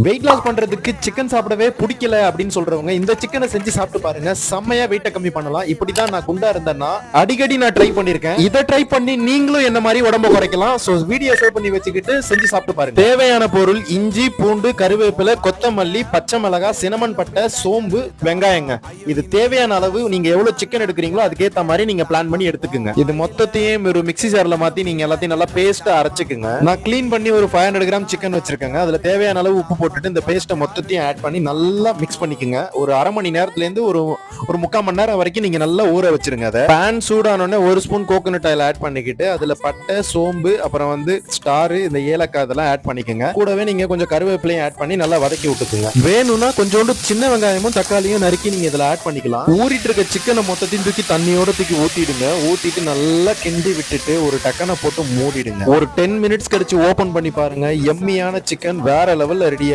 Weight loss பண்றதுக்கு chicken சாப்பிடவே பிடிக்கல அப்படின்னு சொல்றவங்க இந்த சிக்கனை செஞ்சு சாப்பிட்டு பாருங்க. செம்மையா வெயிட்ட கம்மி பண்ணலாம். இப்படிதான் நான் குண்டா இருந்தேன்னா அடிக்கடி நான் ட்ரை பண்ணிருக்கேன். இதை ட்ரை பண்ணி நீங்களும் என்ன மாதிரி உடம்ப குறைக்கலாம். சோ வீடியோ சேவ் பண்ணி வச்சுக்கிட்டு செஞ்சு சாப்பிட்டு பாருங்க. தேவையான பொருள் இஞ்சி, பூண்டு, கருவேப்பிலை, கொத்தமல்லி, பச்சை மிளகாய், சினமன் பட்டை, சோம்பு, வெங்காயங்க. இது தேவையான அளவு. நீங்க எவ்வளவு சிக்கன் எடுக்கிறீங்களோ அதுக்கேத்த மாதிரி நீங்க பிளான் பண்ணி எடுத்துக்குங்க. இது மொத்தத்தையும் ஒரு மிக்ஸி ஜார்ல மாத்தி நீங்க எல்லாத்தையும் நல்லா பேஸ்டா அரைச்சுக்குங்க. நான் கிளீன் பண்ணி ஒரு 500 கிராம் சிக்கன் வச்சிருக்கேங்க. அதுல தேவையான அளவு உப்பு போட்டுட்டு இந்த பேஸ்ட்டை மொத்தத்தையும் ஆட் பண்ணி நல்லா மிக்ஸ் பண்ணிக்கோங்க. ஒரு அரை மணி நேரத்துல இருந்து ஒரு 3/4 மணி நேரம் வரைக்கும் நீங்க நல்லா ஊற வச்சிருங்க. அதை பேன் சூடானோடனே 1 ஸ்பூன் கோகோனட் ஆயில் ஆட் பண்ணிக்கிட்டு அதுல பட்டை, சோம்பு, அப்புறம் ஸ்டார், இந்த ஏலக்காய் இதெல்லாம் ஆட் பண்ணிக்கோங்க. கூடவே நீங்க கொஞ்சம் கருவேப்பிலையும் ஆட் பண்ணி நல்லா வதக்கி விட்டுக்குங்க. வேணும்னா கொஞ்சோண்டு சின்ன வெங்காயமும் தக்காளியும் நறுக்கி நீங்க இதுல ஆட் பண்ணிக்கலாம். ஊறிட்டு இருக்க சிக்கனை மொத்தத்தையும் தூக்கி தண்ணியோட தூக்கி ஊத்திடுங்க. ஊத்திட்டு நல்லா கிண்டி விட்டுட்டு ஒரு டக்கனை போட்டு மூடிடுங்க. ஒரு 10 மினிட்ஸ் கழிச்சு ஓபன் பண்ணி பாருங்க. எம்மியான சிக்கன் வேற லெவல்ல ரெடி